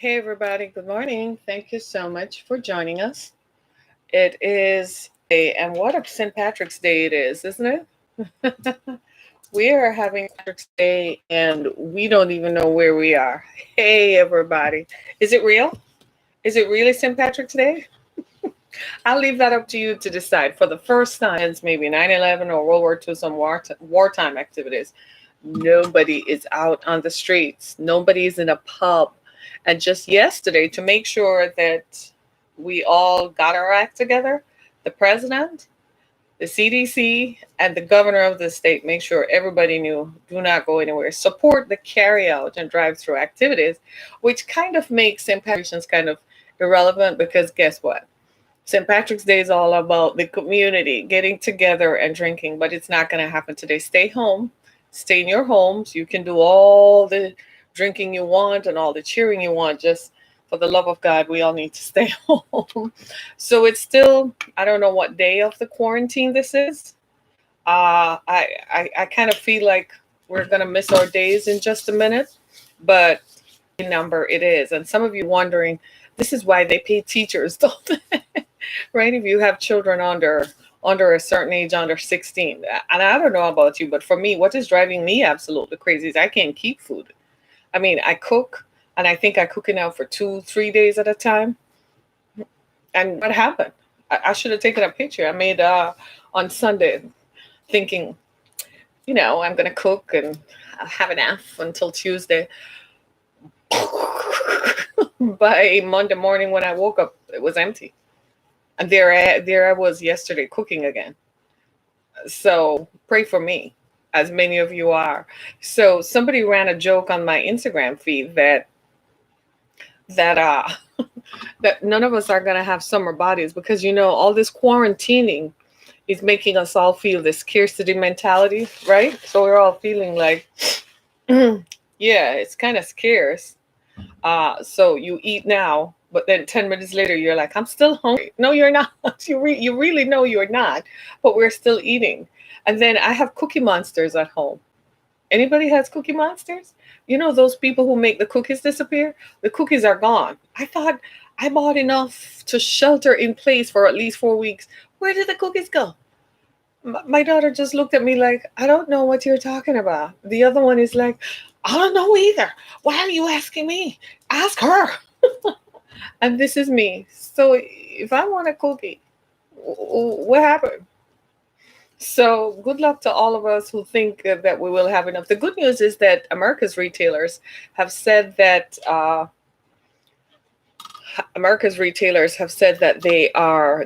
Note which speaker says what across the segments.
Speaker 1: Hey, everybody. Good morning. Thank you so much for joining us. It is and what a St. Patrick's Day it is, isn't it? We are having Patrick's Day and we don't even know where we are. Hey, everybody. Is it real? Is it really St. Patrick's Day? I'll leave that up to you to decide. For the first time since maybe 9/11 or World War II, some wartime activities, nobody is out on the streets. Nobody is in a pub. And just yesterday, to make sure that we all got our act together, the president, the CDC, and the governor of the state make sure everybody knew do not go anywhere. Support the carry out and drive through activities, which kind of makes St. Patrick's kind of irrelevant because guess what? St. Patrick's Day is all about the community getting together and drinking, but it's not going to happen today. Stay home, stay in your homes. You can do all the drinking you want and all the cheering you want. Just for the love of God, we all need to stay home. So it's still, I don't know what day of the quarantine this is. I kind of feel like we're going to miss our days in just a minute, but number it is. And some of you wondering, this is why they pay teachers, don't they? Right? If you have children under a certain age, under 16. And I don't know about you, but for me, what is driving me absolutely crazy is I can't keep food. I mean, I cook and I think I cook it now for 2, 3 days at a time. And what happened? I should have taken a picture. I made on Sunday thinking, I'm going to cook and I'll have an F until Tuesday. By Monday morning when I woke up, it was empty. And there I was yesterday cooking again. So pray for me, as many of you are. So somebody ran a joke on my Instagram feed that that none of us are gonna have summer bodies because all this quarantining is making us all feel this scarcity mentality, right? So we're all feeling like, yeah, it's kind of scarce. So you eat now, but then 10 minutes later, you're like, I'm still hungry. No, you're not. You really know you're not, but we're still eating. And then I have Cookie Monsters at home. Anybody has Cookie Monsters? You know those people who make the cookies disappear? The cookies are gone. I thought I bought enough to shelter in place for at least 4 weeks. Where did the cookies go? My daughter just looked at me like, I don't know what you're talking about. The other one is like, I don't know either. Why are you asking me? Ask her. And this is me. So if I want a cookie, what happened? So good luck to all of us who think that we will have enough. The good news is that America's retailers have said that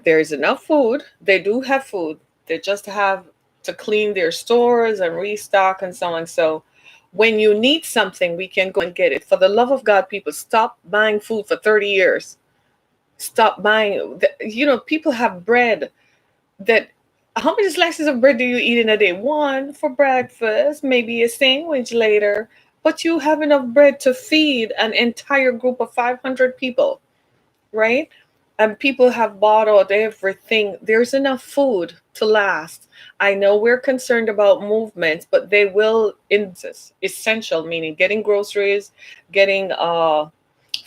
Speaker 1: there is enough food. They do have food. They just have to clean their stores and restock and so on. So when you need something, we can go and get it. For the love of God, people, stop buying food for 30 years. Stop buying. People have bread that. How many slices of bread do you eat in a day? One for breakfast, maybe a sandwich later. But you have enough bread to feed an entire group of 500 people, right? And people have bought out everything. There's enough food to last. I know we're concerned about movements, but they will insist. Essential, meaning getting groceries, getting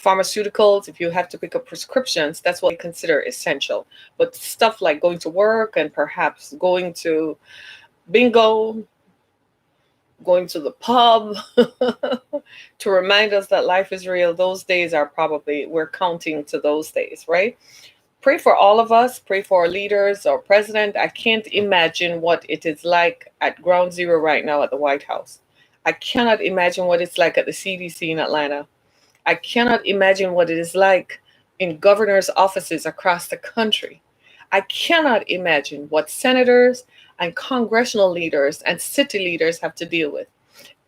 Speaker 1: pharmaceuticals. If you have to pick up prescriptions, that's what we consider essential. But stuff like going to work and perhaps going to bingo, going to the pub to remind us that life is real, those days are probably, we're counting to those days, right? Pray for all of us. Pray for our leaders, our president. I can't imagine what it is like at ground zero right now at the White House. I cannot imagine what it's like at the CDC in Atlanta. I cannot imagine what it is like in governors' offices across the country. I cannot imagine what senators and congressional leaders and city leaders have to deal with.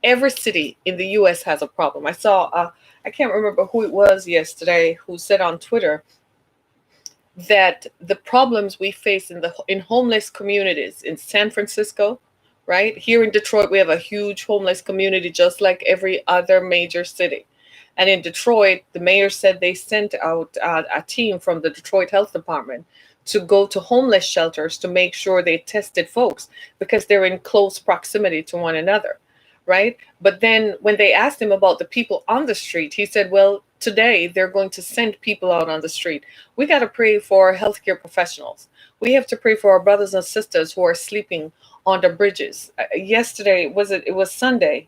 Speaker 1: Every city in the US has a problem. I saw, I can't remember who it was yesterday, who said on Twitter that the problems we face in homeless communities in San Francisco, right? Here in Detroit, we have a huge homeless community, just like every other major city. And in Detroit, the mayor said they sent out a team from the Detroit Health Department to go to homeless shelters to make sure they tested folks because they're in close proximity to one another. right? But then when they asked him about the people on the street, he said, well, today they're going to send people out on the street. We got to pray for healthcare professionals. We have to pray for our brothers and sisters who are sleeping on the bridges. Yesterday, it was Sunday.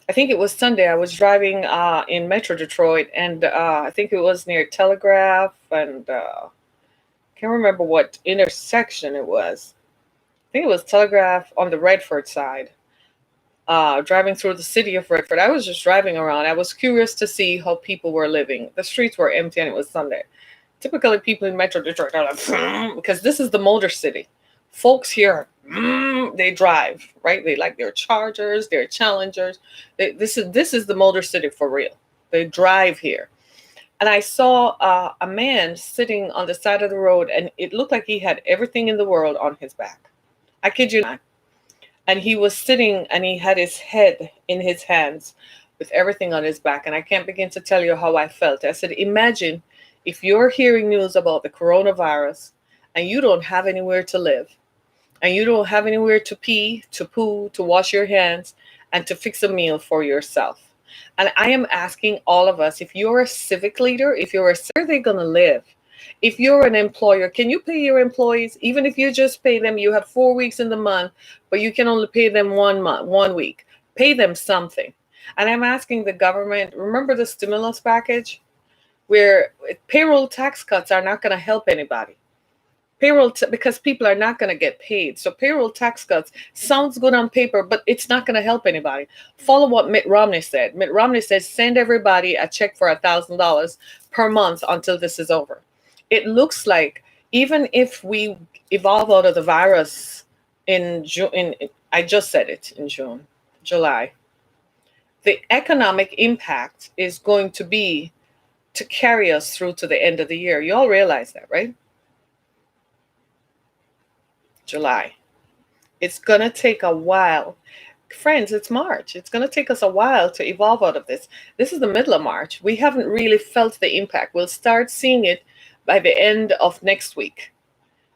Speaker 1: I think it was Sunday. I was driving in Metro Detroit, and I think it was near Telegraph, and can't remember what intersection it was. I think it was Telegraph on the Redford side. Driving through the city of Redford, I was just driving around. I was curious to see how people were living. The streets were empty, and it was Sunday. Typically, people in Metro Detroit are like, because this is the motor city. Folks here, they drive, right? They like their Chargers, their Challengers. This is the motor city for real. They drive here. And I saw a man sitting on the side of the road, and it looked like he had everything in the world on his back. I kid you not. And he was sitting, and he had his head in his hands with everything on his back. And I can't begin to tell you how I felt. I said, imagine if you're hearing news about the coronavirus and you don't have anywhere to live, and you don't have anywhere to pee, to poo, to wash your hands, and to fix a meal for yourself. And I am asking all of us, if you're a civic leader, if you're a, where are they going to live? If you're an employer, can you pay your employees? Even if you just pay them, you have 4 weeks in the month, but you can only pay them 1 month, 1 week. Pay them something. And I'm asking the government, remember the stimulus package? Where payroll tax cuts are not going to help anybody. Because people are not going to get paid. So payroll tax cuts sounds good on paper, but it's not going to help anybody. Follow what Mitt Romney said. Mitt Romney says, send everybody a check for $1,000 per month until this is over. It looks like even if we evolve out of the virus in June, I just said it, in June, July, the economic impact is going to be to carry us through to the end of the year. You all realize that, right? July. It's going to take a while. Friends, it's March. It's going to take us a while to evolve out of this. This is the middle of March. We haven't really felt the impact. We'll start seeing it by the end of next week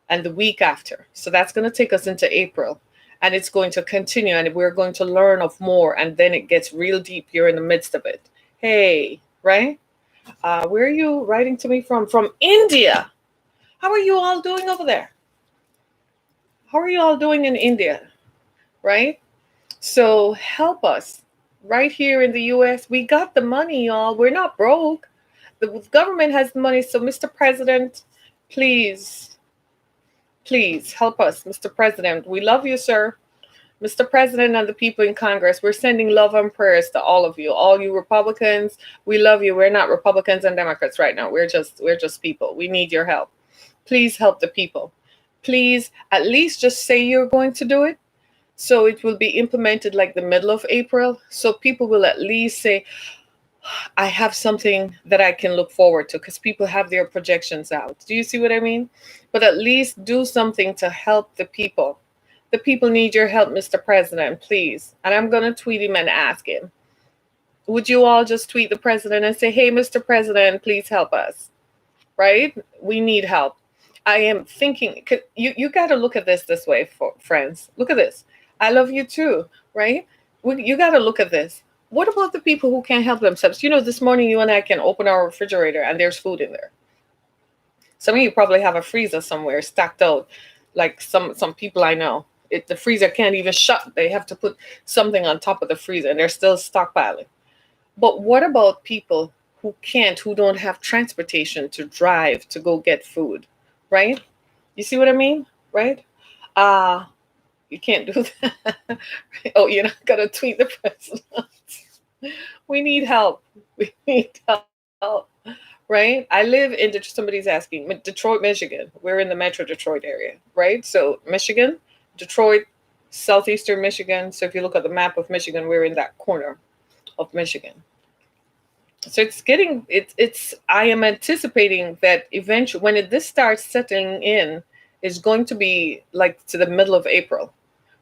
Speaker 1: and the week after. So that's going to take us into April, and it's going to continue, and we're going to learn of more, and then it gets real deep. You're in the midst of it. Hey, right? Where are you writing to me from? From India. How are you all doing over there? How are you all doing in India? Right? So help us right here in the US. We got the money, y'all. We're not broke. The government has the money. So, Mr. President, please help us, Mr. President. We love you, sir. Mr. President and the people in Congress, we're sending love and prayers to all of you. All you Republicans, we love you. We're not Republicans and Democrats right now. We're just people. We need your help. Please help the people. Please at least just say you're going to do it. So it will be implemented like the middle of April. So people will at least say, I have something that I can look forward to, because people have their projections out. Do you see what I mean? But at least do something to help the people. The people need your help, Mr. President, please. And I'm going to tweet him and ask him. Would you all just tweet the president and say, hey, Mr. President, please help us? Right? We need help. I am thinking, you got to look at this way, friends. Look at this. I love you too, right? You got to look at this. What about the people who can't help themselves? You know, this morning you and I can open our refrigerator and there's food in there. Some of you probably have a freezer somewhere stacked out, like some people I know. The freezer can't even shut. They have to put something on top of the freezer, and they're still stockpiling. But what about people who don't have transportation to drive to go get food, right? You see what I mean, right? You can't do that. Oh, you're not going to tweet the president. We need help. We need help, right? I live in, somebody's asking, Detroit, Michigan. We're in the Metro Detroit area, right? So Michigan, Detroit, southeastern Michigan. So if you look at the map of Michigan, we're in that corner of Michigan. So I am anticipating that eventually, when this starts settling in, is going to be like to the middle of April,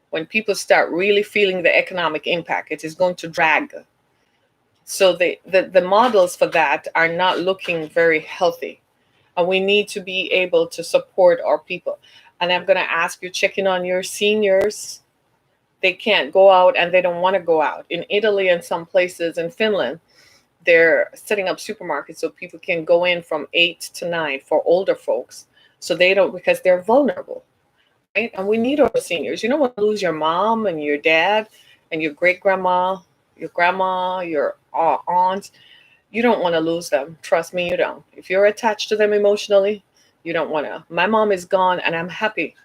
Speaker 1: when people start really feeling the economic impact. It is going to drag. So the models for that are not looking very healthy. And we need to be able to support our people. And I'm going to ask you, checking on your seniors. They can't go out and they don't want to go out. In Italy and some places in Finland, they're setting up supermarkets so people can go in from 8 to 9 for older folks. So they don't, because they're vulnerable, right? And we need our seniors. You don't want to lose your mom and your dad and your great grandma, your aunts. You don't want to lose them. Trust me, you don't. If you're attached to them emotionally, you don't want to. My mom is gone, and I'm happy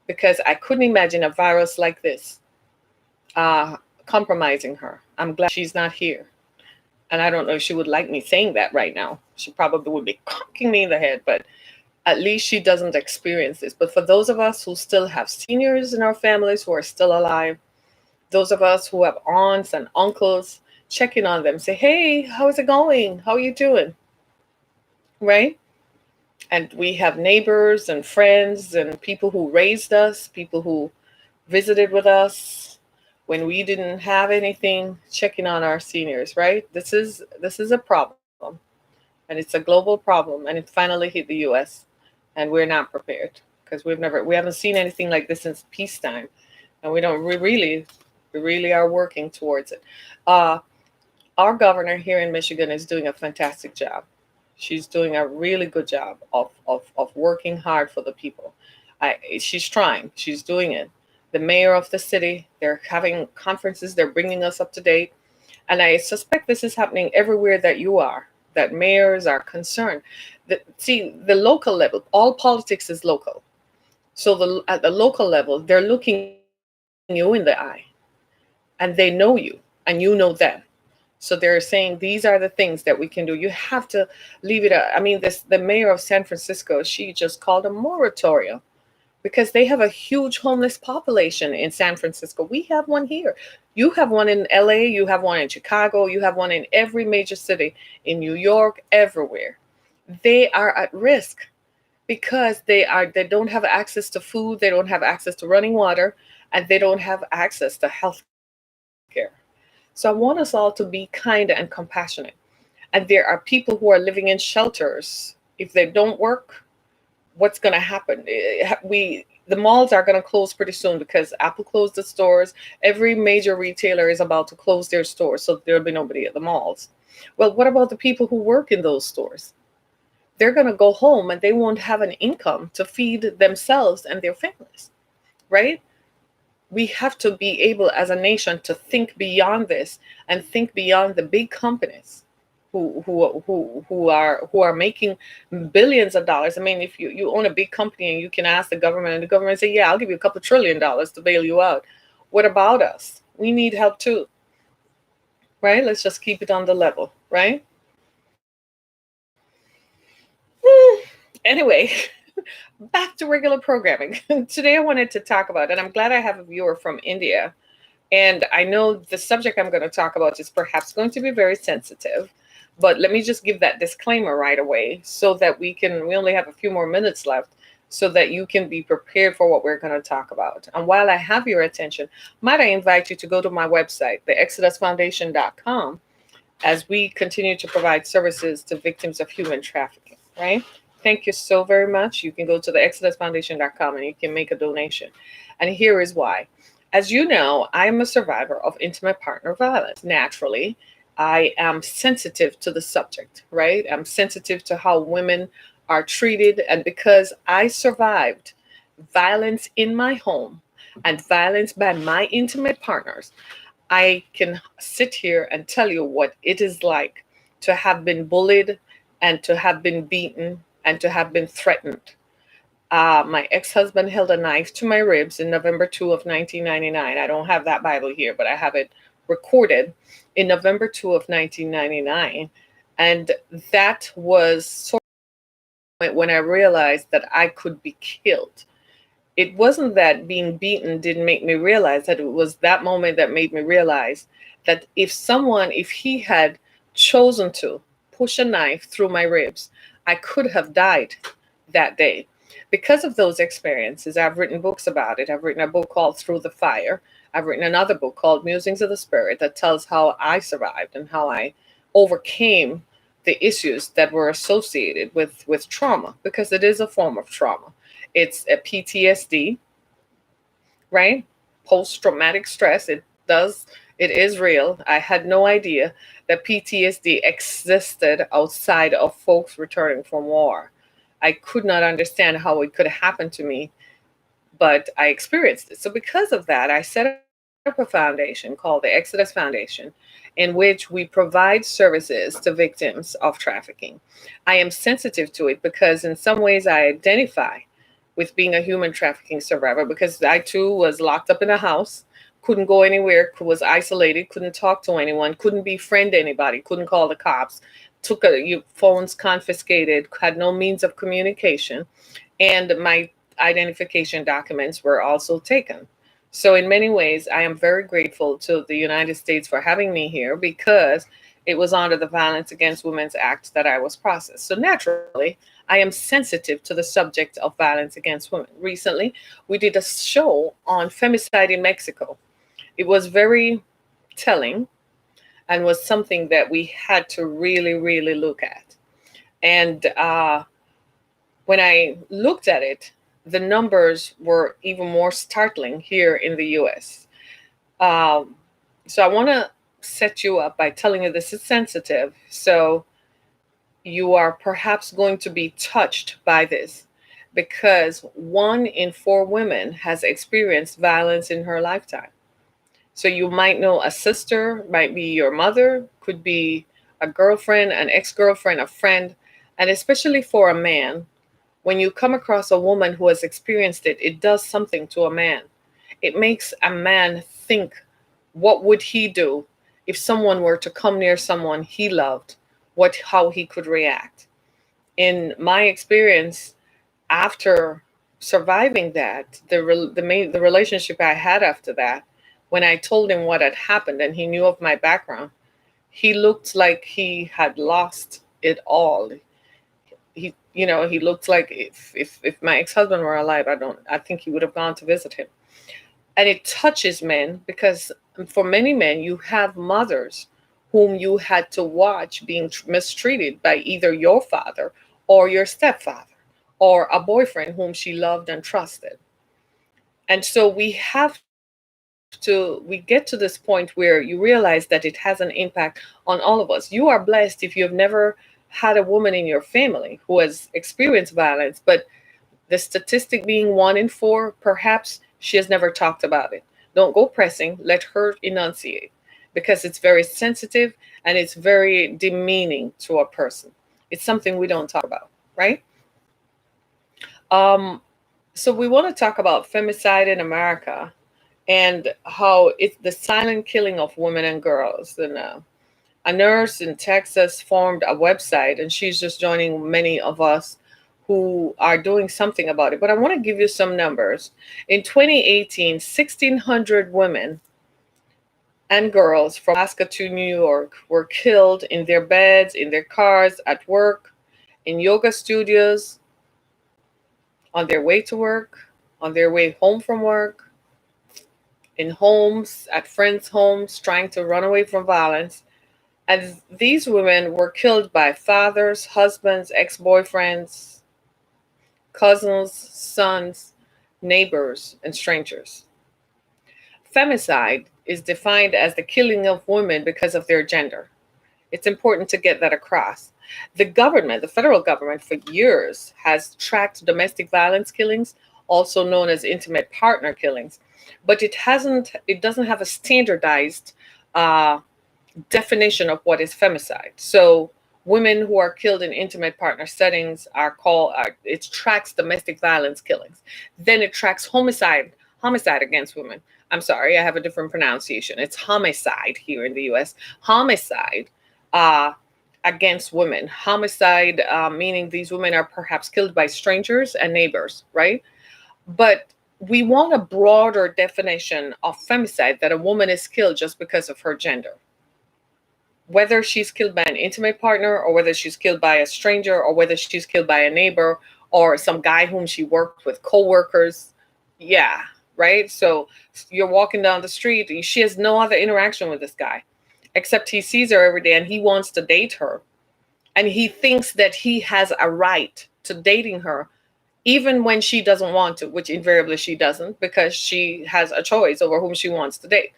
Speaker 1: because I couldn't imagine a virus like this compromising her. I'm glad she's not here. And I don't know if she would like me saying that right now. She probably would be cocking me in the head, but at least she doesn't experience this. But for those of us who still have seniors in our families who are still alive, those of us who have aunts and uncles, checking on them, say, hey, how's it going? How are you doing? Right? And we have neighbors and friends and people who raised us, people who visited with us when we didn't have anything, checking on our seniors, right? This is a problem, and it's a global problem, and it finally hit the US, and we're not prepared because we haven't seen anything like this since peacetime, and we don't we really are working towards it. Uh, our governor here in Michigan is doing a fantastic job. She's doing a really good job of working hard for the people. She's trying. She's doing it. The mayor of the city, they're having conferences. They're bringing us up to date. And I suspect this is happening everywhere that you are, that mayors are concerned. See, the local level, all politics is local. So at the local level, they're looking you in the eye, and they know you and you know them. So they're saying these are the things that we can do. You have to leave it. I mean, the mayor of San Francisco, she just called a moratorium because they have a huge homeless population in San Francisco. We have one here. You have one in LA, you have one in Chicago, you have one in every major city, in New York, everywhere. They are at risk because they don't have access to food, they don't have access to running water, and they don't have access to health care. So I want us all to be kind and compassionate. And there are people who are living in shelters. If they don't work, what's going to happen? The malls are going to close pretty soon because Apple closed the stores. Every major retailer is about to close their stores, so there'll be nobody at the malls. Well, what about the people who work in those stores? They're going to go home and they won't have an income to feed themselves and their families, right? We have to be able as a nation to think beyond this and think beyond the big companies who are making billions of dollars. I mean, if you own a big company and you can ask the government, and the government say, yeah, I'll give you a couple of $1 trillion to bail you out. What about us? We need help too, right? Let's just keep it on the level, right? Anyway, back to regular programming. Today I wanted to talk about, and I'm glad I have a viewer from India. And I know the subject I'm going to talk about is perhaps going to be very sensitive, but let me just give that disclaimer right away so that we only have a few more minutes left so that you can be prepared for what we're going to talk about. And while I have your attention, might I invite you to go to my website, theexodusfoundation.com, as we continue to provide services to victims of human trafficking, right? Thank you so very much. You can go to theexodusfoundation.com and you can make a donation. And here is why. As you know, I'm a survivor of intimate partner violence. Naturally, I am sensitive to the subject, right? I'm sensitive to how women are treated. And because I survived violence in my home and violence by my intimate partners, I can sit here and tell you what it is like to have been bullied and to have been beaten and to have been threatened. My ex-husband held a knife to my ribs in November 2 of 1999. I don't have that Bible here, but I have it recorded in November 2 of 1999. And that was sort of when I realized that I could be killed. It wasn't that being beaten didn't make me realize that. It was that moment that made me realize that if he had chosen to push a knife through my ribs, I could have died that day. Because of those experiences, I've written books about it. I've written a book called Through the Fire. I've written another book called Musings of the Spirit that tells how I survived and how I overcame the issues that were associated with trauma, because it is a form of trauma. It's a PTSD, right? post-traumatic stress. It is real. I had no idea that PTSD existed outside of folks returning from war. I could not understand how it could happen to me, but I experienced it. So because of that, I set up a foundation called the Exodus Foundation, in which we provide services to victims of trafficking. I am sensitive to it because in some ways I identify with being a human trafficking survivor, because I too was locked up in a house, couldn't go anywhere, was isolated, couldn't talk to anyone, couldn't befriend anybody, couldn't call the cops, took your phones confiscated, had no means of communication, and my identification documents were also taken. So, in many ways, I am very grateful to the United States for having me here, because it was under the Violence Against Women's Act that I was processed. So, naturally, I am sensitive to the subject of violence against women. Recently, we did a show on femicide in Mexico. It was very telling and was something that we had to really, really look at. And when I looked at it, the numbers were even more startling here in the US. Um, so I want to set you up by telling you this is sensitive. So you are perhaps going to be touched by this, because 1 in 4 women has experienced violence in her lifetime. So you might know a sister, might be your mother, could be a girlfriend, an ex girlfriend, a friend. And especially for a man, when you come across a woman who has experienced it, it does something to a man. It makes a man think, what would he do if someone were to come near someone he loved? How he could react. In my experience, after surviving that, the relationship I had after that, when I told him what had happened and he knew of my background, he looked like he had lost it all. He looked like, if my ex-husband were alive, I think he would have gone to visit him. And it touches men, because for many men, you have mothers whom you had to watch being mistreated by either your father or your stepfather, or a boyfriend whom she loved and trusted. And so we get to this point where you realize that it has an impact on all of us. You are blessed if you have never had a woman in your family who has experienced violence, but the statistic being 1 in 4, perhaps she has never talked about it. Don't go pressing, let her enunciate, because it's very sensitive and it's very demeaning to a person. It's something we don't talk about, right? Um, so we want to talk about femicide in America, and how it's the silent killing of women and girls. And a nurse in Texas formed a website, and she's just joining many of us who are doing something about it. But I want to give you some numbers. In 2018, 1,600 women and girls from Alaska to New York were killed in their beds, in their cars, at work, in yoga studios, on their way to work, on their way home from work, in homes, at friends' homes, trying to run away from violence. And these women were killed by fathers, husbands, ex boyfriends, cousins, sons, neighbors, and strangers. Femicide is defined as the killing of women because of their gender. It's important to get that across. The government, the federal government, for years has tracked domestic violence killings, also known as intimate partner killings, but it doesn't have a standardized uh, definition of what is femicide. So women who are killed in intimate partner settings it tracks domestic violence killings. Then it tracks homicide against women. I'm sorry, I have a different pronunciation. It's homicide here in the US. Homicide uh, against women. Homicide, meaning these women are perhaps killed by strangers and neighbors, right? But we want a broader definition of femicide, that a woman is killed just because of her gender. Whether she's killed by an intimate partner, or whether she's killed by a stranger, or whether she's killed by a neighbor or some guy whom she worked with, co-workers. Yeah, right? So you're walking down the street, she has no other interaction with this guy, except he sees her every day and he wants to date her. And he thinks that he has a right to dating her even when she doesn't want to, which invariably she doesn't, because she has a choice over whom she wants to date.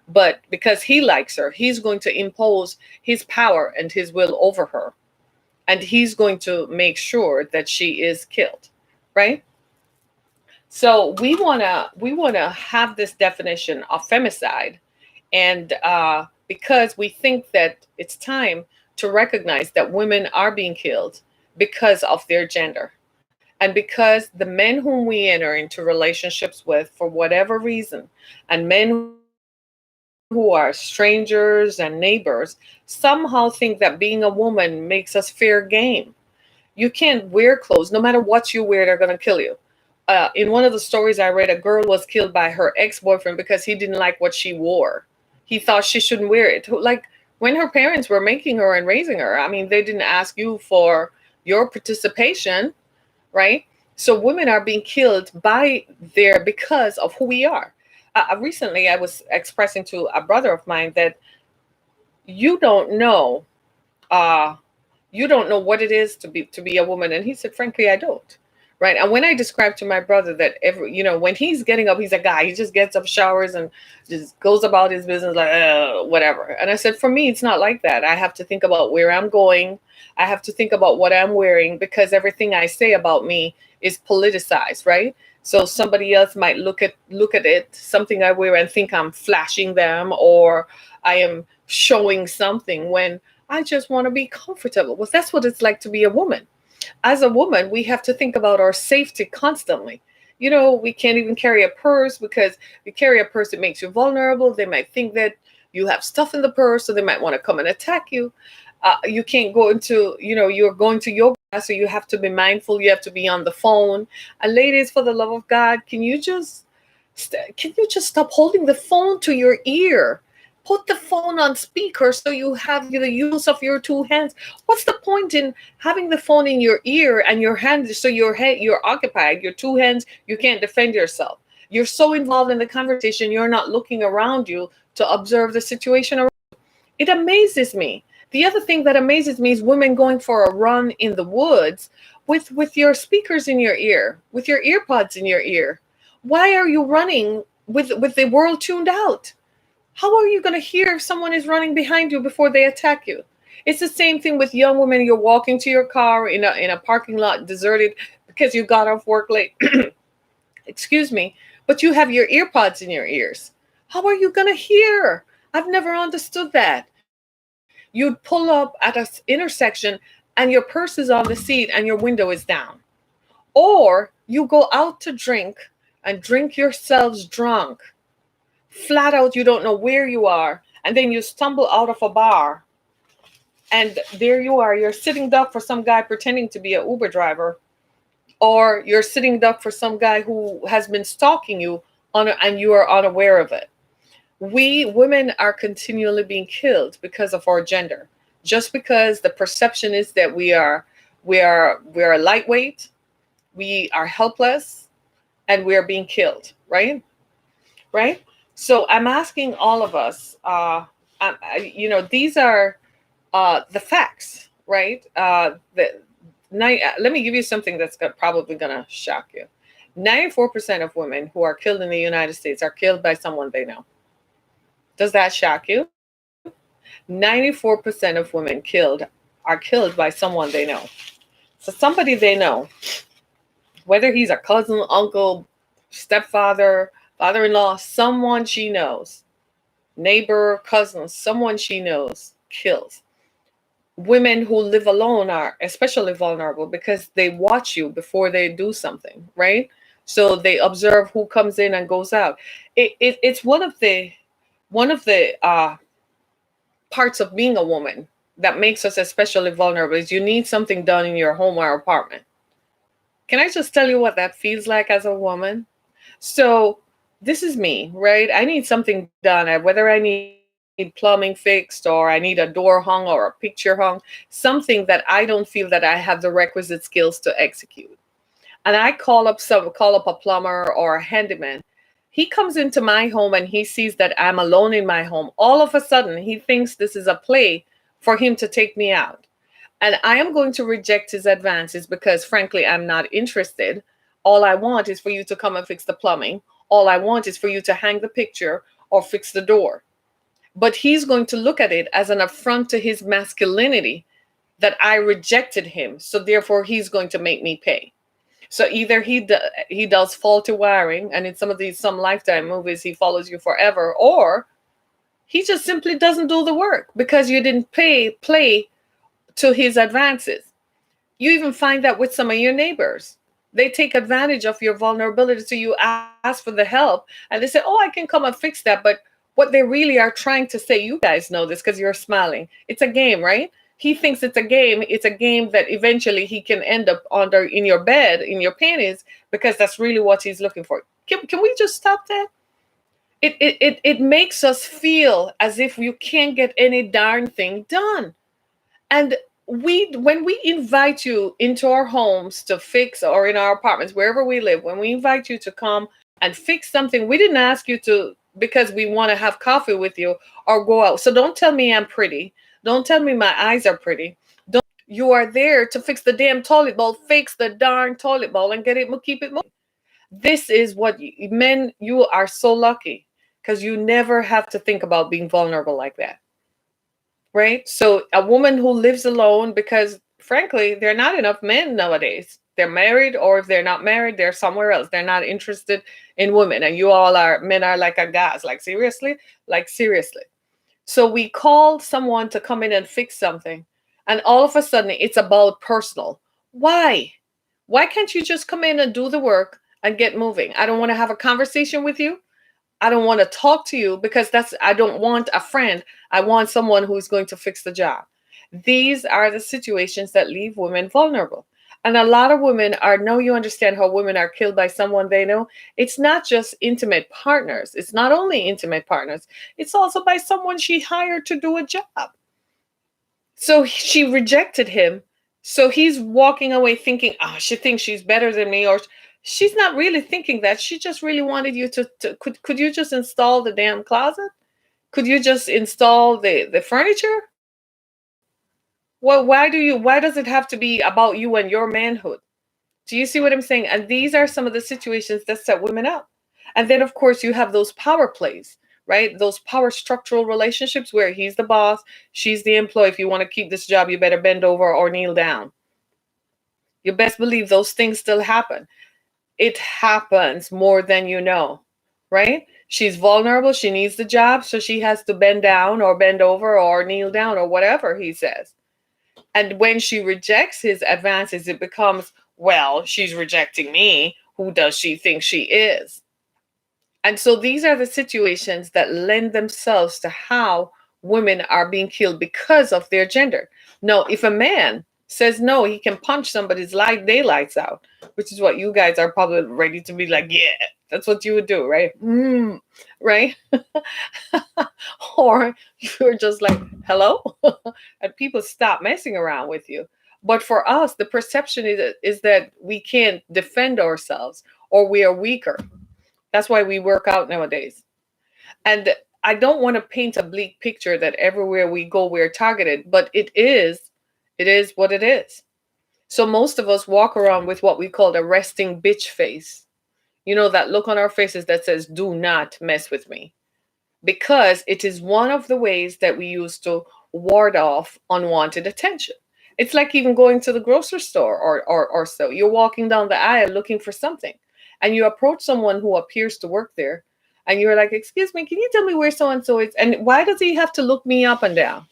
Speaker 1: But because he likes her, he's going to impose his power and his will over her. And he's going to make sure that she is killed, right? So we wanna have this definition of femicide, and because we think that it's time to recognize that women are being killed because of their gender, and because the men whom we enter into relationships with for whatever reason, and men who are strangers and neighbors, somehow think that being a woman makes us fair game. You can't wear clothes. No matter what you wear, they're going to kill you. In one of the stories I read, a girl was killed by her ex-boyfriend because he didn't like what she wore. He thought she shouldn't wear it. Like, when her parents were making her and raising her, I mean, they didn't ask you for your participation, right? So women are being killed by their because of who we are. Recently, I was expressing to a brother of mine that you don't know, uh, you don't know what it is to be a woman, and he said, frankly, I don't. Right. And when I described to my brother that when he's getting up, he's a guy, he just gets up, showers, and just goes about his business like whatever. And I said, for me, it's not like that. I have to think about where I'm going. I have to think about what I'm wearing, because everything I say about me is politicized, right? So somebody else might look at it, something I wear, and think I'm flashing them, or I am showing something, when I just want to be comfortable. Well, that's what it's like to be a woman. As a woman, we have to think about our safety constantly. We can't even carry a purse, because you carry a purse, it makes you vulnerable. They might think that you have stuff in the purse, so they might want to come and attack you. You can't go into, you're going to yoga, so you have to be mindful. You have to be on the phone. And ladies, for the love of God, can you just stop holding the phone to your ear? Put the phone on speaker so you have the use of your two hands. What's the point in having the phone in your ear and your hand, so you're occupied, your two hands, you can't defend yourself. You're so involved in the conversation, you're not looking around you to observe the situation around. It amazes me. The other thing that amazes me is women going for a run in the woods with your speakers in your ear, with your earpods in your ear. Why are you running with the world tuned out? How are you going to hear if someone is running behind you before they attack you? It's the same thing with young women. You're walking to your car in a parking lot, deserted, because you got off work late. Excuse me, but you have your earpods in your ears. How are you going to hear? I've never understood that. You'd pull up at an intersection and your purse is on the seat and your window is down. Or you go out to drink and drink yourselves drunk. Flat out, you don't know where you are. And then you stumble out of a bar. And there you are. You're sitting duck for some guy pretending to be an Uber driver. Or you're sitting duck for some guy who has been stalking you and you are unaware of it. We women are continually being killed because of our gender. Just because the perception is that we are lightweight, we are helpless, and we are being killed, right? Right? So I'm asking all of us, these are the facts, right? Let me give you something that's probably going to shock you. 94% of women who are killed in the United States are killed by someone they know. Does that shock you? 94% of women are killed by someone they know. So somebody they know, whether he's a cousin, uncle, stepfather, father-in-law, someone she knows, neighbor, cousin, someone she knows, kills. Women who live alone are especially vulnerable because they watch you before they do something, right? So they observe who comes in and goes out. It's one of the parts of being a woman that makes us especially vulnerable is you need something done in your home or apartment. Can I just tell you what that feels like as a woman? So this is me, right? I need something done. Whether I need plumbing fixed, or I need a door hung or a picture hung, something that I don't feel that I have the requisite skills to execute. And I call up a plumber or a handyman. He comes into my home and he sees that I'm alone in my home. All of a sudden, he thinks this is a play for him to take me out. And I am going to reject his advances because, frankly, I'm not interested. All I want is for you to come and fix the plumbing. All I want is for you to hang the picture or fix the door. But he's going to look at it as an affront to his masculinity that I rejected him. So therefore, he's going to make me pay. So either he does faulty wiring, and in some Lifetime movies, he follows you forever, or he just simply doesn't do the work because you didn't play to his advances. You even find that with some of your neighbors. They take advantage of your vulnerability. So you ask for the help and they say, oh, I can come and fix that. But what they really are trying to say, you guys know this because you're smiling. It's a game, right? He thinks it's a game. It's a game that eventually he can end up under in your bed, in your panties, because that's really what he's looking for. Can we just stop that? It makes us feel as if you can't get any darn thing done. And when we invite you into our homes to fix, or in our apartments, wherever we live, when we invite you to come and fix something, we didn't ask you to because we want to have coffee with you or go out. So don't tell me I'm pretty. Don't tell me my eyes are pretty. You are there to fix the damn toilet bowl. Fix the darn toilet bowl and keep it moving. This is what men, you are so lucky because you never have to think about being vulnerable like that. Right? So a woman who lives alone, because frankly, there are not enough men nowadays. They're married, or if they're not married, they're somewhere else. They're not interested in women. And you all are, men are like a gas. Like seriously? Like seriously. So we call someone to come in and fix something. And all of a sudden it's about personal. Why? Why can't you just come in and do the work and get moving? I don't want to have a conversation with you. I don't want to talk to you because I don't want a friend. I want someone who's going to fix the job. These are the situations that leave women vulnerable. And a lot of women are, now you understand how women are killed by someone they know. It's not just intimate partners. It's not only intimate partners. It's also by someone she hired to do a job. So she rejected him. So he's walking away thinking, oh, she thinks she's better than me, or she's not really thinking that. She just really wanted you to could you just install the damn closet? Could you just install the furniture? Well, why does it have to be about you and your manhood? Do you see what I'm saying? And these are some of the situations that set women up. And then of course you have those power plays, right? Those power structural relationships where he's the boss, she's the employee. If you want to keep this job, you better bend over or kneel down. You best believe those things still happen. It happens more than you know, right? She's vulnerable. She needs the job. So she has to bend down or bend over or kneel down or whatever he says. And when she rejects his advances, it becomes, well, she's rejecting me. Who does she think she is? And so these are the situations that lend themselves to how women are being killed because of their gender. Now, if a man says no, he can punch somebody's daylights out, which is what you guys are probably ready to be like, yeah, that's what you would do, right? Right? Or you're just like, hello? And people stop messing around with you. But for us, the perception is that we can't defend ourselves or we are weaker. That's why we work out nowadays. And I don't want to paint a bleak picture that everywhere we go, we're targeted, but it is what it is. So most of us walk around with what we call the resting bitch face. You know, that look on our faces that says, do not mess with me. Because it is one of the ways that we use to ward off unwanted attention. It's like even going to the grocery store or so. You're walking down the aisle looking for something, and you approach someone who appears to work there, and you're like, excuse me, can you tell me where so-and-so is? And why does he have to look me up and down?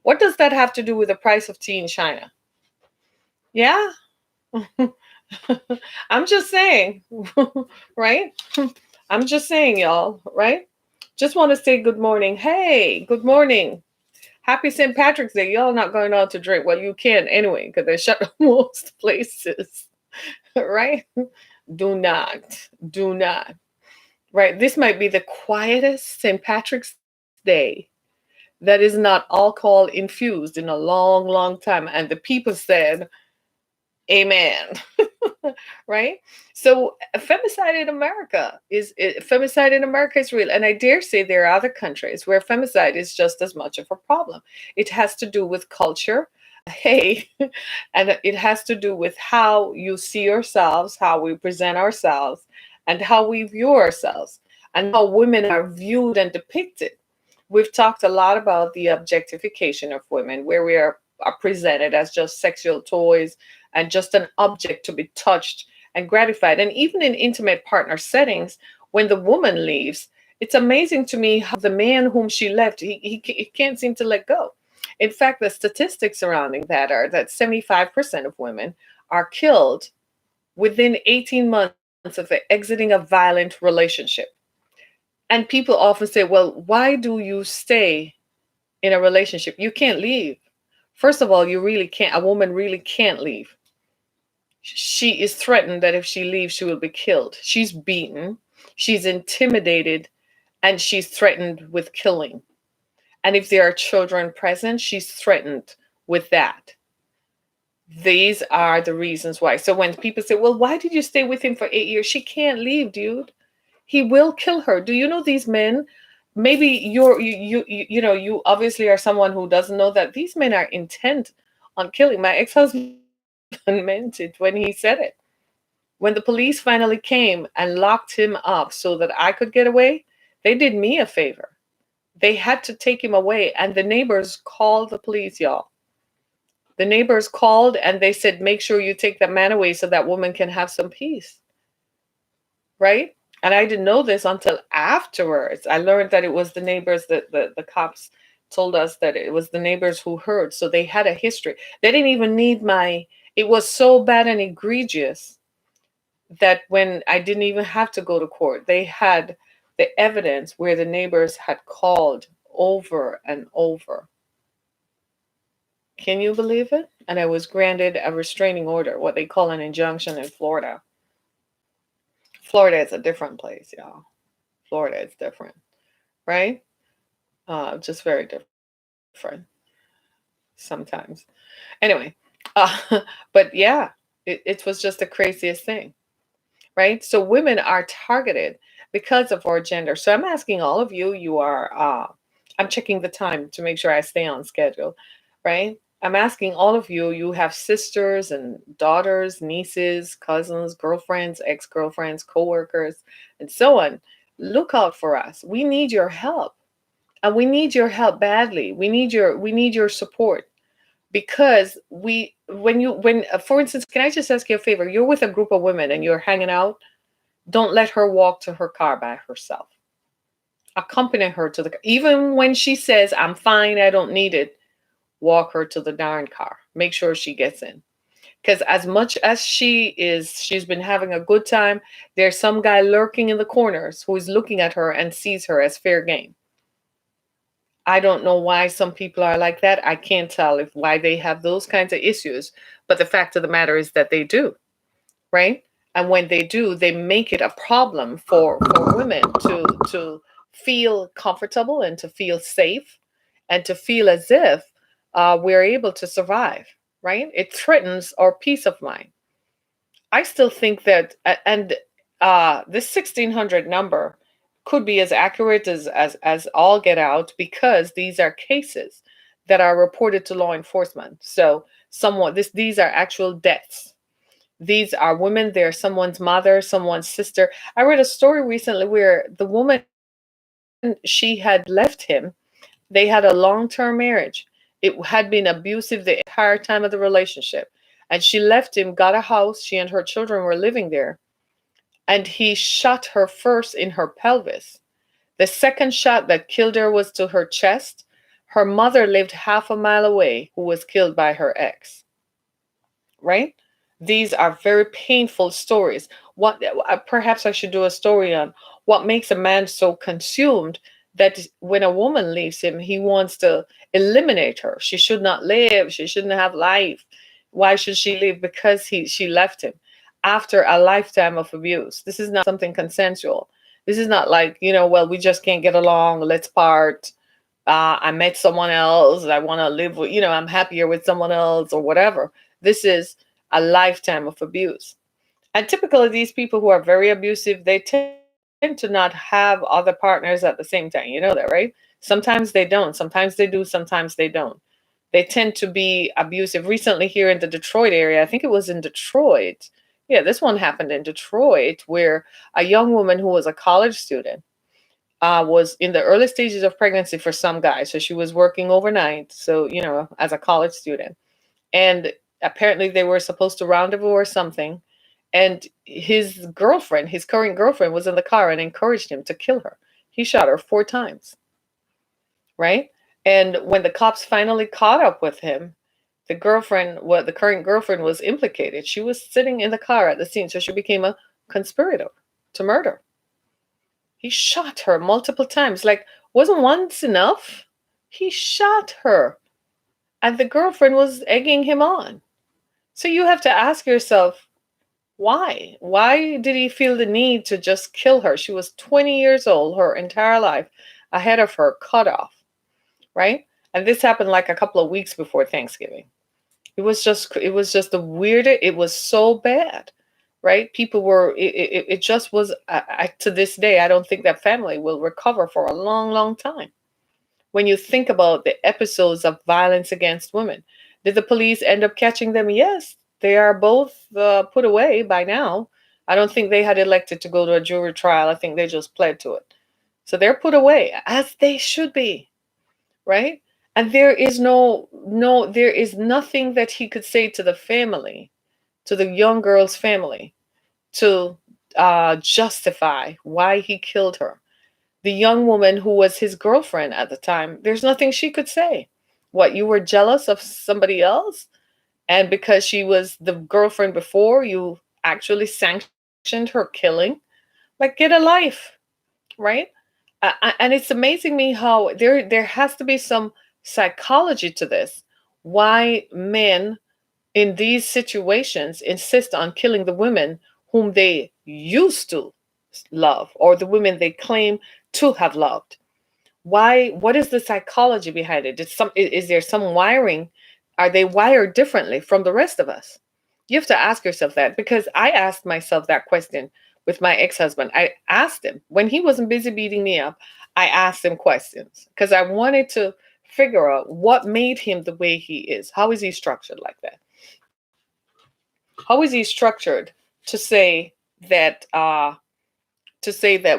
Speaker 1: What does that have to do with the price of tea in China? Yeah. I'm just saying, right? I'm just saying, y'all, right? Just want to say good morning. Hey, good morning. Happy St. Patrick's Day. Y'all not going out to drink. Well, you can anyway, because they shut most places, right? Do not. Right? This might be the quietest St. Patrick's Day that is not alcohol infused in a long, long time. And the people said, amen. Right? So femicide in America is real. And I dare say there are other countries where femicide is just as much of a problem. It has to do with culture Hey, and it has to do with how you see yourselves, how we present ourselves, and how we view ourselves, and how women are viewed and depicted. We've talked a lot about the objectification of women, where are presented as just sexual toys and just an object to be touched and gratified. And even in intimate partner settings, when the woman leaves, it's amazing to me how the man whom she left, he can't seem to let go. In fact, the statistics surrounding that are that 75% of women are killed within 18 months of exiting a violent relationship. And people often say, well, why do you stay in a relationship? You can't leave. First of all, you really can't, a woman really can't leave. She is threatened that if she leaves, she will be killed. She's beaten, she's intimidated, and she's threatened with killing. And if there are children present, she's threatened with that. These are the reasons why. So when people say, well, why did you stay with him for 8 years? She can't leave, dude. He will kill her. Do you know these men? Maybe you obviously are someone who doesn't know that these men are intent on killing. My ex-husband meant it when he said it. When the police finally came and locked him up so that I could get away, they did me a favor. They had to take him away, and the neighbors called the police, y'all. The neighbors called and they said, make sure you take that man away so that woman can have some peace. Right? And I didn't know this until afterwards. I learned that it was the neighbors that the cops told us that it was the neighbors who heard. So they had a history. They didn't even need it was so bad and egregious that when I didn't even have to go to court, they had the evidence where the neighbors had called over and over. Can you believe it? And I was granted a restraining order, what they call an injunction in Florida. Florida is a different place, y'all. Florida is different, right? Just very different sometimes. Anyway, but yeah, it was just the craziest thing, right? So women are targeted because of our gender. So I'm asking all of you, I'm checking the time to make sure I stay on schedule, right? I'm asking all of you, you have sisters and daughters, nieces, cousins, girlfriends, ex girlfriends, co workers, and so on. Look out for us. We need your help. And we need your help badly. We need your support because when for instance, can I just ask you a favor? You're with a group of women and you're hanging out. Don't let her walk to her car by herself. Accompany her to the, even when she says, I'm fine, I don't need it, walk her to the darn car. Make sure she gets in. Because as much as she's been having a good time, there's some guy lurking in the corners who is looking at her and sees her as fair game. I don't know why some people are like that. I can't tell if why they have those kinds of issues, but the fact of the matter is that they do, right? And when they do, they make it a problem for women to feel comfortable and to feel safe and to feel as if we're able to survive, right? It threatens our peace of mind. I still think that, and this 1600 number could be as accurate as all get out because these are cases that are reported to law enforcement. So these are actual deaths. These are women. They're someone's mother, someone's sister. I read a story recently where the woman, she had left him. They had a long-term marriage. It had been abusive the entire time of the relationship. And she left him, got a house. She and her children were living there. And he shot her first in her pelvis. The second shot that killed her was to her chest. Her mother lived half a mile away, who was killed by her ex. Right? These are very painful stories. What perhaps I should do a story on what makes a man so consumed that when a woman leaves him, he wants to eliminate her. She should not live. She shouldn't have life. Why should she live? Because she left him after a lifetime of abuse. This is not something consensual. This is not like, well, we just can't get along. Let's part. I met someone else. I want to live with, I'm happier with someone else or whatever. This is a lifetime of abuse. And typically, these people who are very abusive, they tend to not have other partners at the same time. You know that, right? Sometimes they don't. Sometimes they do. Sometimes they don't. They tend to be abusive. Recently, here in the Detroit area, I think it was in Detroit. Yeah, this one happened in Detroit, where a young woman who was a college student was in the early stages of pregnancy for some guy. So she was working overnight. So, as a college student. And apparently they were supposed to rendezvous or something. And his girlfriend, his current girlfriend, was in the car and encouraged him to kill her. He shot her 4 times, right? And when the cops finally caught up with him, the current girlfriend was implicated. She was sitting in the car at the scene, so she became a conspirator to murder. He shot her multiple times. Like, wasn't once enough? He shot her. And the girlfriend was egging him on. So you have to ask yourself, why? Why did he feel the need to just kill her? She was 20 years old, her entire life ahead of her, cut off, right? And this happened like a couple of weeks before Thanksgiving. It was just the weirdest. It was so bad, right? People were, it just was, to this day, I don't think that family will recover for a long, long time. When you think about the episodes of violence against women, did the police end up catching them? Yes, they are both put away by now. I don't think they had elected to go to a jury trial. I think they just pled to it. So they're put away, as they should be, right? And there is nothing that he could say to the family, to the young girl's family, to justify why he killed her. The young woman who was his girlfriend at the time, there's nothing she could say. What, you were jealous of somebody else? And because she was the girlfriend before, you actually sanctioned her killing? Like, get a life, right? And it's amazing me how there has to be some psychology to this. Why men in these situations insist on killing the women whom they used to love, or the women they claim to have loved. Why? What is the psychology behind it? Is there some wiring? Are they wired differently from the rest of us? You have to ask yourself that, because I asked myself that question with my ex-husband. I asked him when he wasn't busy beating me up. I asked him questions because I wanted to figure out what made him the way he is. How is he structured like that? How is he structured to say that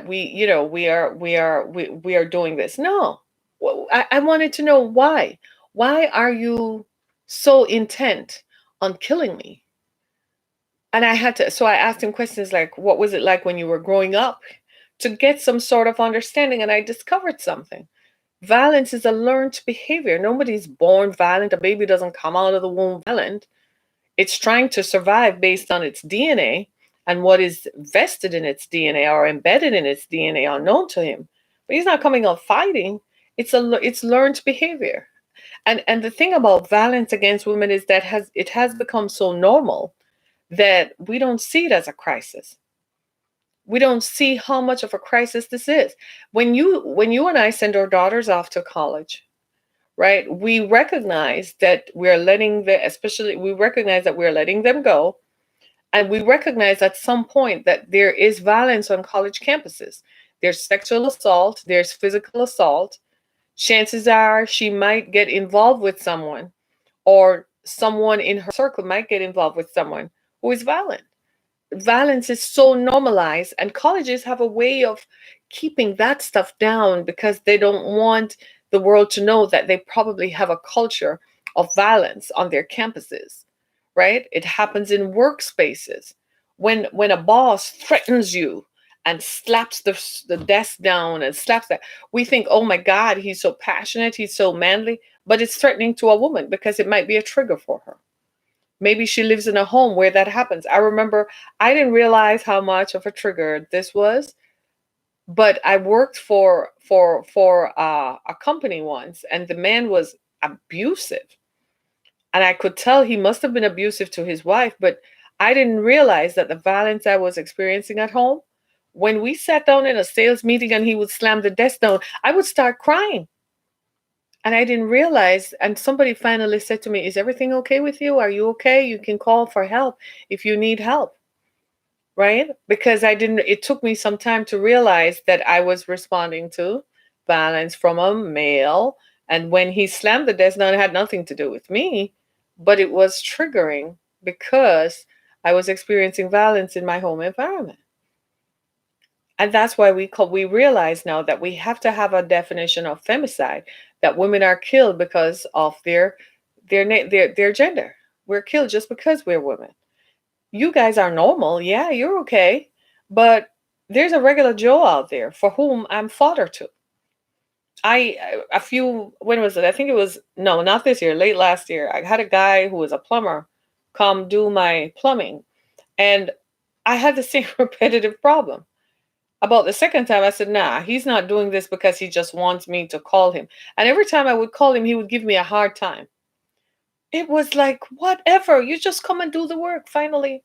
Speaker 1: we are doing this? No. Well, I wanted to know why. Why are you so intent on killing me? And I asked him questions like, what was it like when you were growing up, to get some sort of understanding. And I discovered something. Violence is a learned behavior. Nobody's born violent. A baby doesn't come out of the womb violent. It's trying to survive based on its DNA, and what is vested in its DNA or embedded in its DNA unknown to him. But he's not coming out fighting. It's learned behavior. And the thing about violence against women is that it has become so normal that we don't see it as a crisis. We don't see how much of a crisis this is. When you and I send our daughters off to college, right? We recognize that we recognize that we're letting them go. And we recognize at some point that there is violence on college campuses. There's sexual assault, there's physical assault. Chances are she might get involved with someone, or someone in her circle might get involved with someone who is violent. Violence is so normalized, and colleges have a way of keeping that stuff down because they don't want the world to know that they probably have a culture of violence on their campuses, right? It happens in workspaces. When a boss threatens you and slaps the desk down and slaps that, we think, oh my God, he's so passionate, he's so manly, but it's threatening to a woman because it might be a trigger for her. Maybe she lives in a home where that happens. I remember I didn't realize how much of a trigger this was, but I worked for a company once, and the man was abusive, and I could tell he must have been abusive to his wife, but I didn't realize that the violence I was experiencing at home. When we sat down in a sales meeting and he would slam the desk down, I would start crying. And I didn't realize, and somebody finally said to me, is everything okay with you? Are you okay? You can call for help if you need help, right? Because it took me some time to realize that I was responding to violence from a male And when he slammed the desk, now it had nothing to do with me, but it was triggering because I was experiencing violence in my home environment. And that's why we realize now that we have to have a definition of femicide, that women are killed because of their gender. We're killed just because we're women. You guys are normal. Yeah, you're okay. But there's a regular Joe out there for whom I'm fodder to. A few, when was it? I think it was, no, not this year, late last year. I had a guy who was a plumber come do my plumbing, and I had the same repetitive problem. About the second time, I said, nah, he's not doing this because he just wants me to call him. And every time I would call him, he would give me a hard time. It was like, whatever, you just come and do the work. Finally,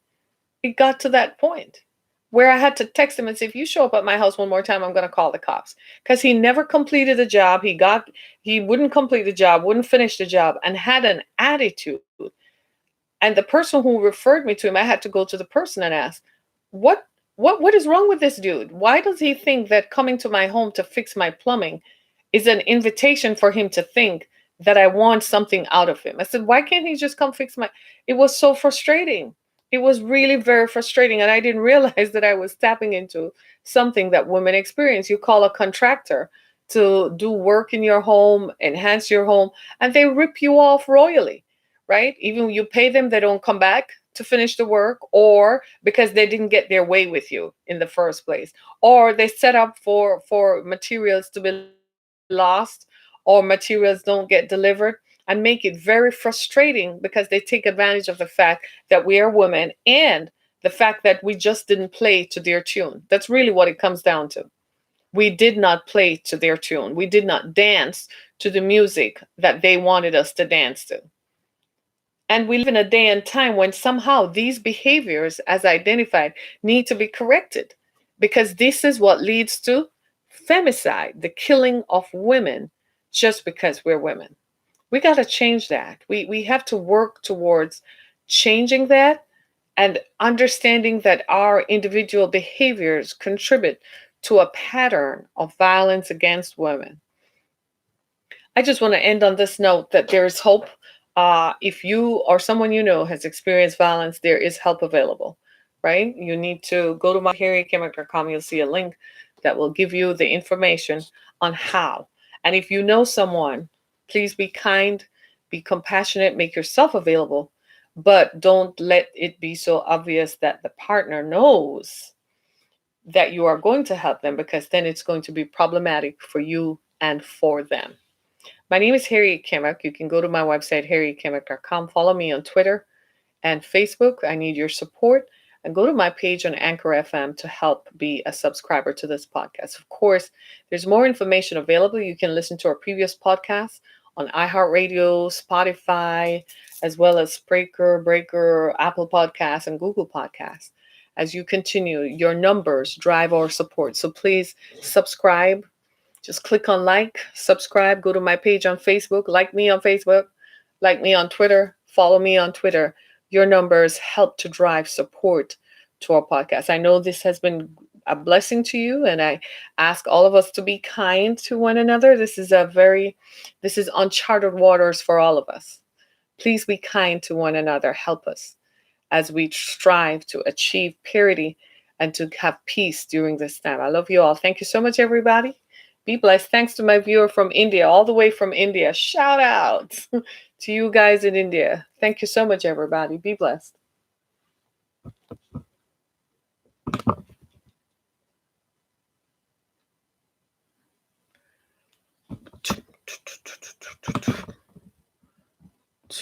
Speaker 1: it got to that point where I had to text him and say, if you show up at my house one more time, I'm going to call the cops. Because he never completed the job. He wouldn't complete the job, wouldn't finish the job, and had an attitude. And the person who referred me to him, I had to go to the person and ask, what what is wrong with this dude? Why does he think that coming to my home to fix my plumbing is an invitation for him to think that I want something out of him? I said, why can't he just come fix my? It was so frustrating. It was really very frustrating. And I didn't realize that I was tapping into something that women experience. You call a contractor to do work in your home, enhance your home, and they rip you off royally, right? Even when you pay them, they don't come back to finish the work, or because they didn't get their way with you in the first place, or they set up for materials to be lost, or materials don't get delivered, and make it very frustrating because they take advantage of the fact that we are women, and the fact that we just didn't play to their tune. That's really what it comes down to. We did not play to their tune. We did not dance to the music that they wanted us to dance to. And we live in a day and time when somehow these behaviors, as identified, need to be corrected, because this is what leads to femicide, the killing of women just because we're women. We got to change that. We have to work towards changing that and understanding that our individual behaviors contribute to a pattern of violence against women. I just want to end on this note that there is hope. If you or someone you know has experienced violence, there is help available, right? You need to go to myharrietchemic.com. You'll see a link that will give you the information on how. And if you know someone, please be kind, be compassionate, make yourself available, but don't let it be so obvious that the partner knows that you are going to help them, because then it's going to be problematic for you and for them. My name is Harriet Kimmick. You can go to my website, harrietkimmick.com. Follow me on Twitter and Facebook. I need your support. And go to my page on Anchor FM to help be a subscriber to this podcast. Of course, there's more information available. You can listen to our previous podcasts on iHeartRadio, Spotify, as well as Spreaker, Breaker, Apple Podcasts, and Google Podcasts. As you continue, your numbers drive our support. So please subscribe. Just click on like, subscribe, go to my page on Facebook, like me on Facebook, like me on Twitter, follow me on Twitter. Your numbers help to drive support to our podcast. I know this has been a blessing to you, and I ask all of us to be kind to one another. This is uncharted waters for all of us. Please be kind to one another. Help us as we strive to achieve parity and to have peace during this time. I love you all. Thank you so much, everybody. Be blessed. Thanks to my viewer from India, all the way from India. Shout out to you guys in India. Thank you so much, everybody. Be blessed.